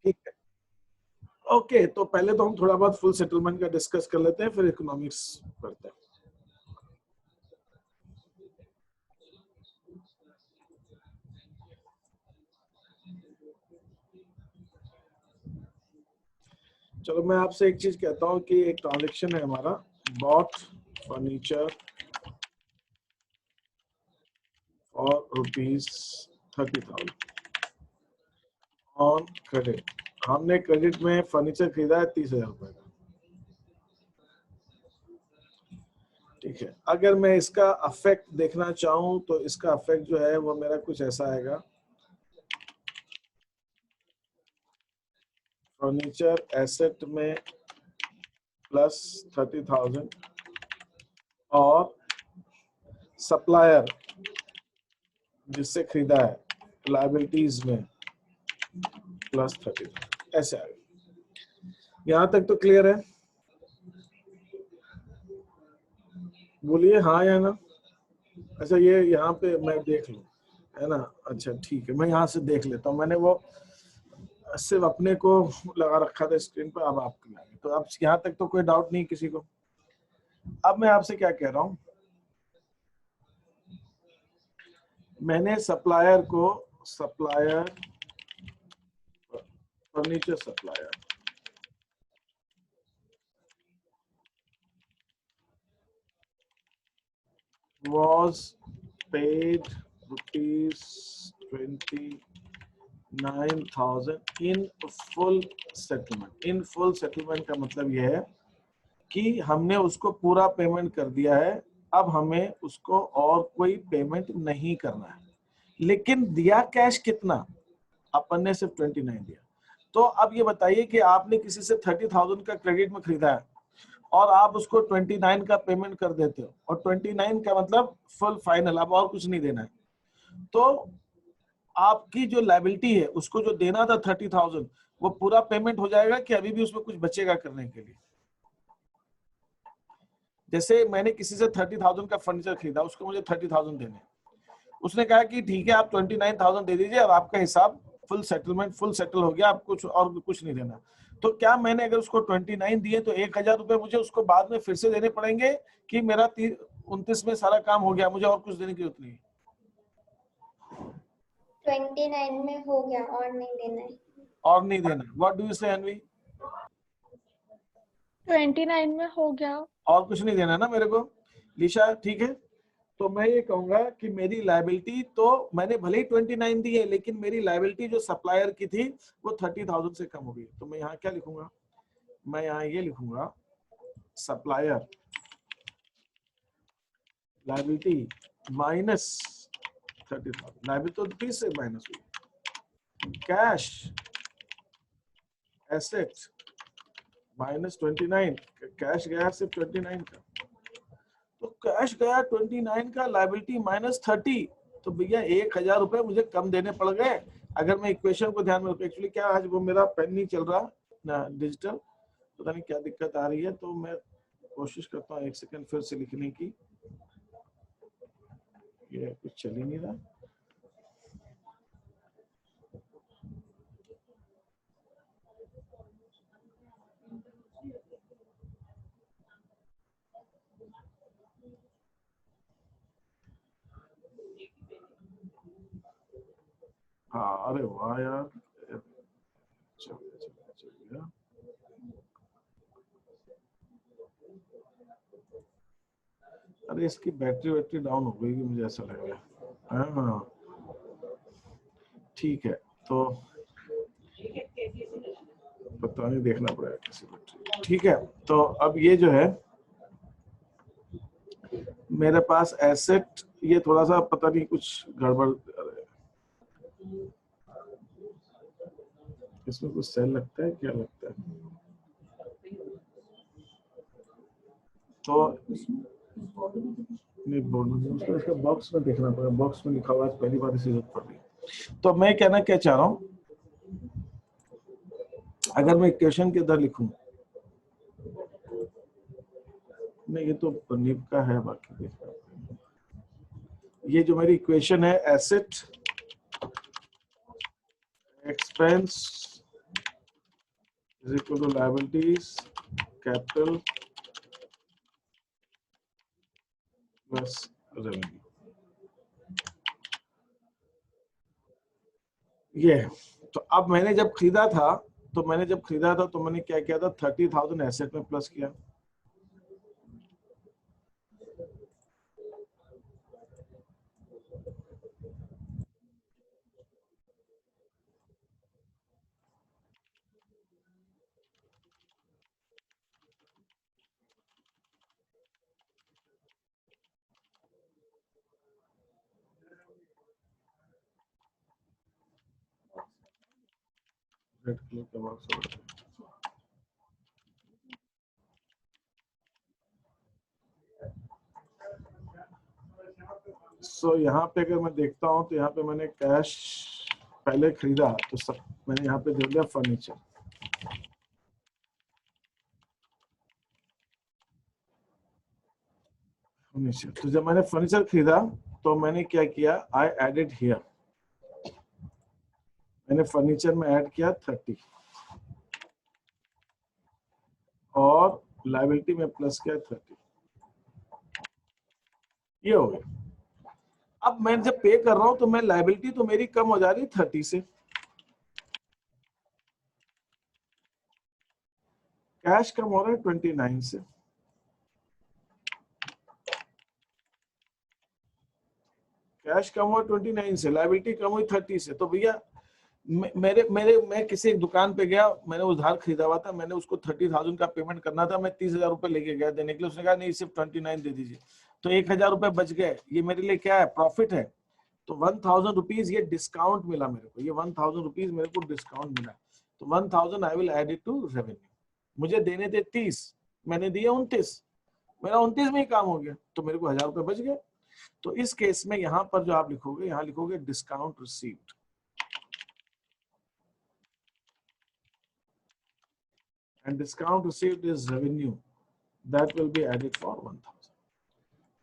ठीक है, ओके। तो पहले तो हम थोड़ा बहुत फुल सेटलमेंट का डिस्कस कर लेते हैं, फिर इकोनॉमिक्स करते हैं। चलो मैं आपसे एक चीज कहता हूँ कि एक ट्रांजैक्शन है हमारा, bought furniture for ₹30,000 on credit. हमने क्रेडिट में फर्नीचर खरीदा है 30,000 रुपए का, ठीक है। अगर मैं इसका अफेक्ट देखना चाहूं तो इसका अफेक्ट जो है वो मेरा कुछ ऐसा आएगा, फर्नीचर एसेट में प्लस 30,000 और सप्लायर जिससे खरीदा है लायबिलिटीज में प्लस 30,000, ऐसे आएगा। यहां तक तो क्लियर है? बोलिए हाँ या ना। अच्छा ये यहाँ पे मैं देख लूं, है ना? अच्छा ठीक है, मैं यहाँ से देख लेता हूँ। मैंने वो सिर्फ अपने को लगा रखा था स्क्रीन पर, अब आपको लगे। तो अब यहाँ तक तो कोई डाउट नहीं किसी को। अब मैं आपसे क्या कह रहा हूँ, मैंने सप्लायर को, supplier furniture supplier was paid ₹29,000 in full settlement। In full settlement का मतलब यह है कि हमने उसको पूरा पेमेंट कर दिया है, अब हमें उसको और कोई पेमेंट नहीं करना है। लेकिन दिया कैश कितना? अपन ने सिर्फ 29 दिया। तो अब ये बताइए कि आपने किसी से 30,000 का क्रेडिट में खरीदा है और आप उसको 29 का पेमेंट कर देते हो, और 29 का मतलब फुल फाइनल, अब और कुछ नहीं देना है। तो आपकी जो लायबिलिटी है उसको जो देना था 30,000, वो पूरा पेमेंट हो जाएगा कि अभी भी उसमें कुछ बचेगा करने के लिए? जैसे मैंने किसी से 30,000 का फर्नीचर खरीदा, उसको मुझे 30,000 देने, उसने कहा कि ठीक है आप 29,000 दे दीजिए, अब आपका हिसाब फुल सेटलमेंट, फुल सेटल हो गया, आप कुछ और कुछ नहीं देना। तो क्या मैंने अगर उसको 29 दिए तो 1,000 रुपए मुझे उसको बाद में फिर से देने पड़ेंगे कि मेरा 29 में सारा काम हो गया, मुझे और कुछ देने की जरूरत नहीं? 29 में हो गया और नहीं देना है। और नहीं देना। व्हाट डू यू से अनवी? 29 में हो गया और कुछ नहीं देना ना मेरे को, लिशा? ठीक है, तो मैं ये कहूंगा कि मेरी लायबिलिटी, तो मैंने भले ही 29 दी है, लेकिन मेरी लायबिलिटी जो सप्लायर की थी वो 30,000 से कम हो गई। तो मैं यहाँ क्या लिखूंगा? मैं यहाँ ये लिखूंगा, सप्लायर लायबिलिटी माइनस 30,000। लायबिलिटी तो 30 से माइनस हुई, कैश एसेट माइनस 29, कैश गया सिर्फ 29 का, तो कैश गया 29 का, लायबिलिटी माइनस 30। तो भैया 1,000 रुपए मुझे कम देने पड़ गए। अगर मैं इक्वेशन को ध्यान में रखूं, एक्चुअली क्या आज वो मेरा पेन नहीं चल रहा ना, डिजिटल, पता नहीं क्या दिक्कत आ रही है, तो मैं कोशिश करता हूँ एक सेकंड फिर से लिखने की। ये कुछ चल ही नहीं रहा। हाँ अरे वाह यार, चल गया। अरे इसकी बैटरी डाउन हो गई, मुझे ऐसा लग रहा है। हाँ ठीक है, तो पता नहीं, देखना पड़ेगा किसी बैटरी। ठीक है, तो अब ये जो है मेरे पास एसेट, ये थोड़ा सा पता नहीं कुछ गड़बड़, इसमें कुछ सेल लगता है, क्या लगता है? तो नहीं बोर्ड में उसको, इसका बॉक्स में देखना पड़ेगा, बॉक्स में लिखा हुआ है, पहली बार इसे जरूरत पड़ रही। तो मैं कहना क्या चाह रहा हूँ, अगर मैं इक्वेशन के अंदर लिखूं, नहीं ये तो निब का है, बाकी ये जो मेरी इक्वेशन है, asset expense is equal to liabilities capital plus revenue. ये तो अब मैंने जब खरीदा था तो मैंने क्या किया था, 30,000 एसेट में प्लस किया। रेड कलर का बॉक्स होगा। सो यहाँ पे अगर मैं देखता हूँ तो यहाँ पे मैंने कैश पहले खरीदा तो सब मैंने यहाँ पे दे दिया फर्नीचर। तो जब मैंने फर्नीचर खरीदा तो मैंने क्या किया, आई एडेड हियर, मैंने फर्नीचर में ऐड किया 30 और लायबिलिटी में प्लस किया 30। ये हो गया। अब मैं जब पे कर रहा हूं तो मैं लायबिलिटी तो मेरी कम हो जा रही 30 से, कैश कम हो रहा है 29 से। कैश कम हुआ 29 से, लायबिलिटी कम हुई 30 से। तो भैया मैं किसी एक दुकान पे गया, मैंने उधार खरीदा हुआ था, मैंने उसको 30,000 का पेमेंट करना था, मैं 30,000 रुपए लेके गया देने के लिए, उसने कहा नहीं सिर्फ 29 दे दीजिए, तो 1,000 रुपए बच गए। ये मेरे लिए क्या है, प्रॉफिट है। तो 1,000 रुपीज ये डिस्काउंट मिला मेरे को, ये 1,000 रुपीज मेरे को डिस्काउंट मिला। तो 1,000 I will add it to revenue. मुझे देने थे 30, मैंने दिया 29, मेरा 29 में ही काम हो गया, तो मेरे को 1,000 रुपए बच गए। तो इस केस में यहाँ पर जो आप लिखोगे, यहाँ लिखोगे discount received, and discount received is revenue that will be added for 1,000।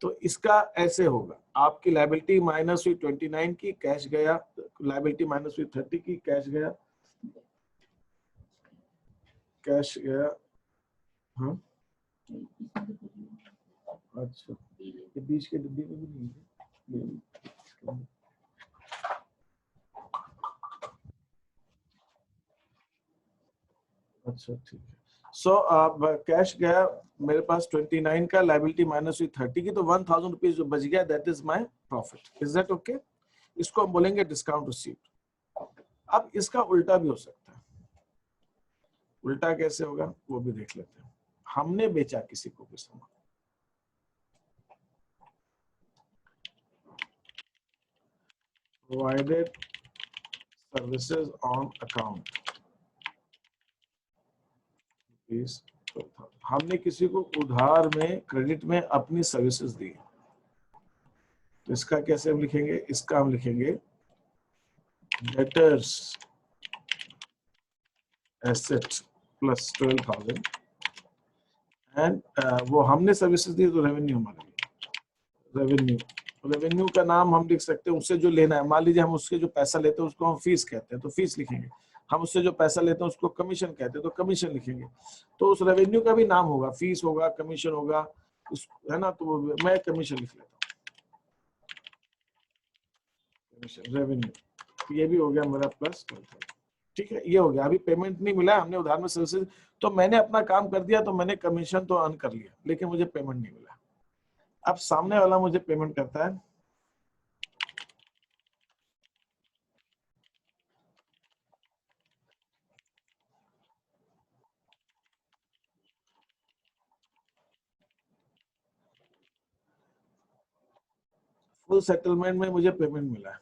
तो इसका ऐसे होगा, आपकी लायबिलिटी माइनस हुई 29 की, कैश गया, लायबिलिटी माइनस हुई 30 की, कैश गया, कैश गया। हाँ अच्छा, ये बीच के डिब्बे में भी नहीं है। अच्छा ठीक है। सो कैश गया मेरे पास 29 का, लायबिलिटी माइनस हुई 30 की, तो 1,000 रुपीज जो बच गया, that is my profit. Is that okay? इसको हम बोलेंगे डिस्काउंट रिसीव्ड। अब इसका उल्टा भी हो सकता है। उल्टा कैसे होगा वो भी देख लेते हैं। हमने बेचा किसी को कोई सामान, प्रोवाइडेड सर्विसेज ऑन अकाउंट, हमने किसी को उधार में, क्रेडिट में अपनी सर्विसेज दी। तो इसका कैसे हम लिखेंगे, इसका हम लिखेंगे डेटर्स एसेट प्लस 12,000 एंड वो हमने सर्विसेज दी तो रेवेन्यू हमारे लिए। रेवेन्यू का नाम हम लिख सकते हैं, उससे जो लेना है। मान लीजिए हम उसके जो पैसा लेते हैं उसको हम फीस कहते हैं, तो फीस लिखेंगे। हम उससे जो पैसा लेते हैं उसको कमीशन कहते हैं, तो कमीशन लिखेंगे। तो उस रेवेन्यू का भी नाम होगा, फीस होगा, कमीशन होगा, है ना। तो मैं कमीशन लिख लेता हूँ, कमीशन रेवेन्यू। ये भी हो गया मेरा प्लस 12,000। ठीक है, ये हो गया। अभी पेमेंट नहीं मिला, हमने उधार में सर्विसेज, तो मैंने अपना काम कर दिया, तो मैंने कमीशन तो अर्न कर लिया, लेकिन मुझे पेमेंट नहीं मिला। अब सामने वाला मुझे पेमेंट करता है, फुल सेटलमेंट में मुझे पेमेंट मिला है।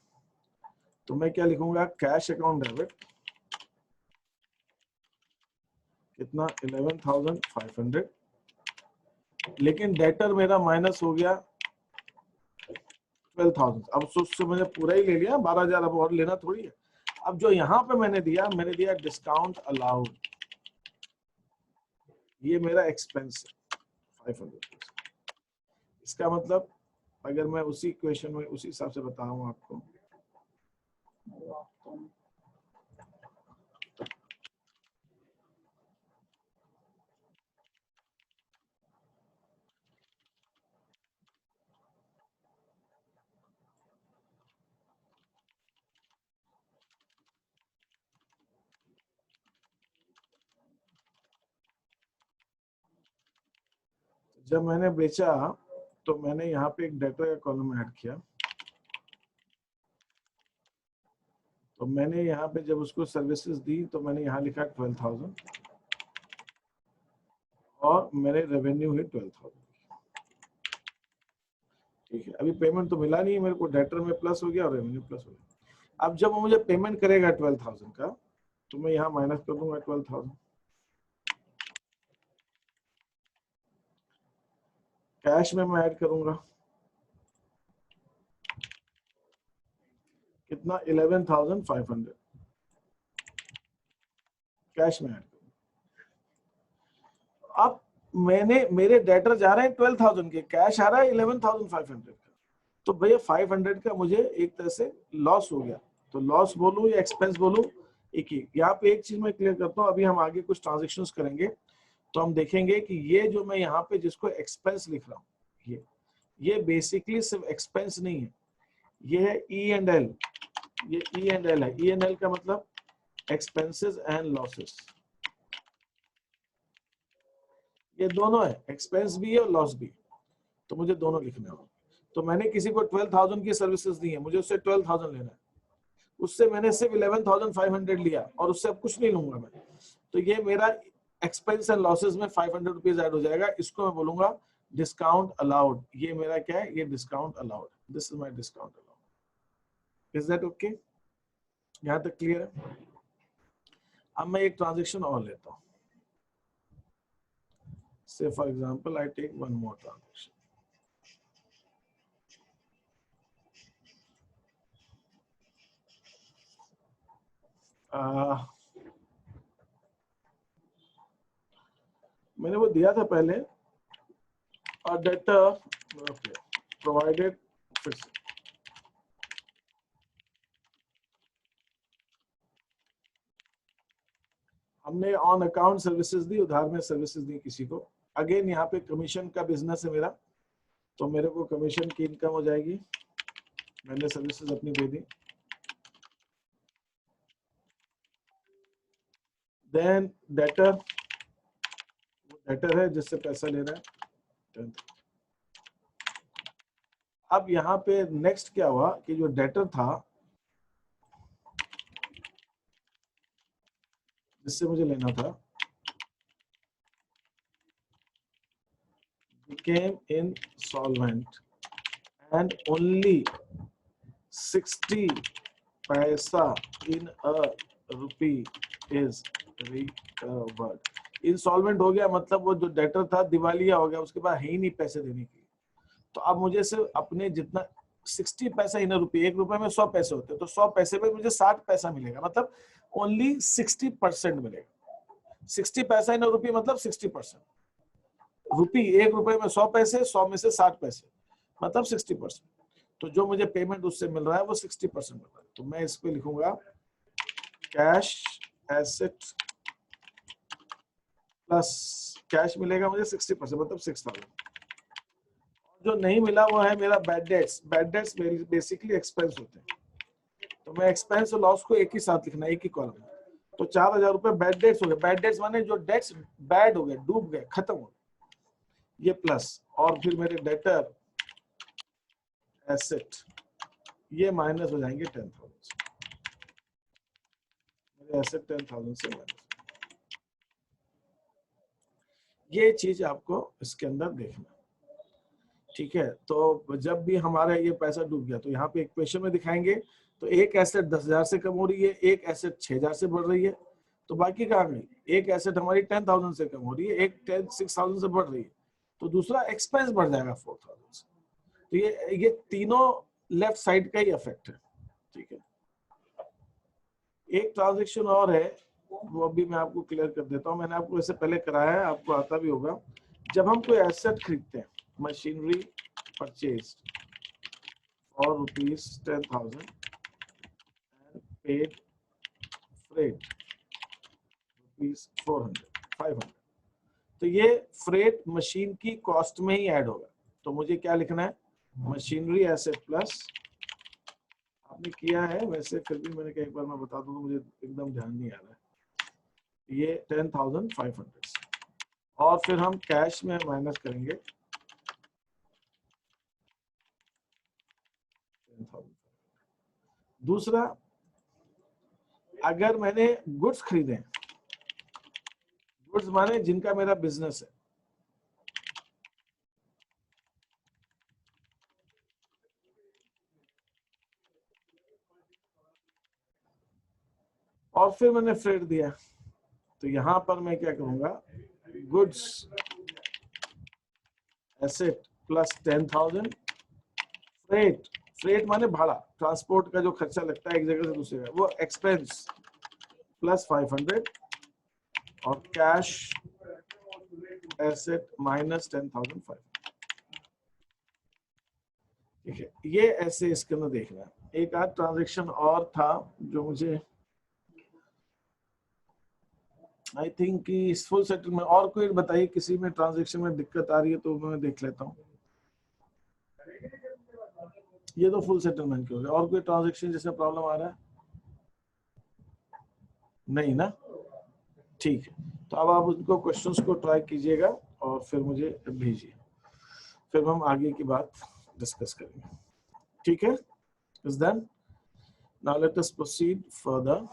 तो मैं क्या लिखूंगा, कैश अकाउंट डेबिट कितना 11,500, लेकिन डेटर मेरा माइनस हो गया 12,000। अब उससे मैंने पूरा ही ले लिया, 12,000 अब और लेना थोड़ी है। अब जो यहाँ पे मैंने दिया डिस्काउंट अलाउड, ये मेरा एक्सपेंस है 500। इसका मतलब अगर मैं उसी क्वेश्चन में उसी हिसाब से बता रहा हूँ आपको, जब मैंने बेचा तो मैंने यहाँ पे एक डेटर का कॉलम ऐड किया। तो मैंने यहाँ पे जब उसको सर्विसेज दी तो मैंने यहाँ लिखा 12,000 और मेरे रेवेन्यू है 12,000। ठीक है, अभी पेमेंट तो मिला नहीं, मेरे को डेटर में प्लस हो गया और रेवेन्यू प्लस हो गया। अब जब वो मुझे पेमेंट करेगा 12,000 का तो मैं यहाँ माइनस कर दूंगा 12,000। कैश में मैं ऐड करूंगा कितना 11,500 कैश में ऐड करूंगा। अब मेरे डेटर जा रहे हैं 12,000 के, कैश आ रहा है 11,500 का। तो भैया 500 का मुझे एक तरह से लॉस हो गया। तो लॉस बोलूं या एक्सपेंस बोलूं एक ही। यहाँ पे एक चीज मैं क्लियर करता हूँ, अभी हम आगे कुछ ट्रांजेक्शंस करेंगे तो हम देखेंगे कि ये जो मैं यहाँ पे जिसको एक्सपेंस लिख रहा हूँ ये बेसिकली सिर्फ एक्सपेंस नहीं है, ये है E&L। ये E&L है। E&L का मतलब एक्सपेंसेस एंड लॉसेस, ये दोनों है, एक्सपेंस भी है और लॉस भी। तो मुझे दोनों लिखने होंगे। तो मैंने किसी को 12,000 की सर्विसेज दी है, मुझे उससे 12,000 लेना है, उससे मैंने सिर्फ 11,500 लिया और उससे अब कुछ नहीं लूंगा मैं। तो ये मेरा एक्सपेंस एंड लॉसेस में 500 रुपीज ऐड हो जाएगा। इसको मैं बोलूंगा डिस्काउंट अलाउड। ये मेरा क्या है, ये discount allowed. This is my discount allowed. Is that okay? यहाँ तक क्लियर है? अब मैं एक ट्रांजेक्शन और लेता हूँ। Say for example, I take one more transaction. मैंने वो दिया था पहले और डेटा प्रोवाइडेड फिर से हमने ऑन अकाउंट सर्विसेज दी, उधार में सर्विसेज दी किसी को। अगेन यहाँ पे कमीशन का बिजनेस है मेरा, तो मेरे को कमीशन की इनकम हो जाएगी, मैंने सर्विसेज अपनी दे दी। देन डेटर है जिससे पैसा ले रहा है। अब यहाँ पे नेक्स्ट क्या हुआ कि जो डेटर था जिससे मुझे लेना था became insolvent and only 60 पैसा in a rupee is recovered। Insolvent हो गया मतलब वो जो डेटर था दिवालिया हो गया, उसके बाद है ही नहीं पैसे देने के लिए। तो अब मुझे सिर्फ अपने जितना 60 पैसा इन रुपये, 1 रुपए में 100 पैसे होते हैं, तो 100 पैसे में मुझे 60 पैसा मिलेगा, मतलब ओनली 60% मिलेगा। 60 पैसा इन रुपये मतलब 60%। रुपी 1 रुपए में 100 पैसे, 100 में से 60 पैसे, मतलब 60%। तो जो मुझे पेमेंट उससे मिल रहा है वो 60% मिल रहा है। तो मैं इस पे लिखूंगा कैश एसेट प्लस कैश मिलेगा मुझे 60%, मतलब 6,000। जो नहीं मिला वो है मेरा bad debts. Bad debts basically expense होते हैं, तो मैं एक्सपेंस और लॉस को एक ही साथ लिखना है, एक ही कॉलम में। तो 4,000 रुपए बैड डेट्स हो गए। बैड डेट्स माने जो डेट्स बैड हो गए, डूब गए, खत्म हो गए, ये प्लस। और फिर मेरे डेटर एसेट ये माइनस हो जाएंगे 10,000 से। मेरे एसेट 10,000 से माइनस। ये चीज आपको इसके अंदर देखना, ठीक है? तो जब भी हमारा ये पैसा डूब गया तो यहाँ पे इक्वेशन में दिखाएंगे, तो एक एसेट 10,000 से कम हो रही है, एक एसेट 6,000 से बढ़ रही है, तो बाकी कहाँ गई? एक एसेट हमारी 10,000 से कम हो रही है, एक 6,000 से बढ़ रही है, तो दूसरा एक्सपेंस बढ़ जाएगा 4,000 से। तो ये तीनों लेफ्ट साइड का ही इफेक्ट है, ठीक है? एक ट्रांजेक्शन और है, वो अभी मैं आपको क्लियर कर देता हूँ। मैंने आपको इससे पहले कराया है, आपको आता भी होगा। जब हम कोई एसेट खरीदते हैं, machinery purchase for ₹10,000 and paid freight ₹500, तो ये फ्रेट मशीन की कॉस्ट में ही ऐड होगा। तो मुझे क्या लिखना है? मशीनरी एसेट प्लस, आपने किया है वैसे, फिर भी मैंने कहा एक बार मैं बता दूं, मुझे एकदम ध्यान नहीं आ रहा है। ये 10,500 और फिर हम कैश में माइनस करेंगे दूसरा, अगर मैंने गुड्स खरीदे, गुड्स माने जिनका मेरा बिजनेस है, और फिर मैंने फ्रेट दिया, तो यहां पर मैं क्या करूंगा, goods asset plus 10,000, freight, freight माने भाड़ा, ट्रांसपोर्ट का जो खर्चा लगता है एक जगह से दूसरी जगह, वो एक्सपेंस प्लस 500, और कैश एसेट माइनस 10,500। ठीक है, ये ऐसे इसके अंदर देखना है। एक आध ट्रांजेक्शन और था जो मुझे आई थिंक कि इस फुल सेटलमेंट, और कोई बताइए किसी में ट्रांजेक्शन में दिक्कत आ रही है तो मैं देख लेता हूँ। ये तो फुल सेटलमेंट के हो गया, और कोई ट्रांजेक्शन जिसमें प्रॉब्लम आ रहा है? नहीं ना, ठीक है। तो अब आप उनको क्वेश्चंस को ट्राई कीजिएगा और फिर मुझे भेजिए, फिर हम आगे की बात डिस्कस करेंगे। ठीक है, is done. Now let us proceed further.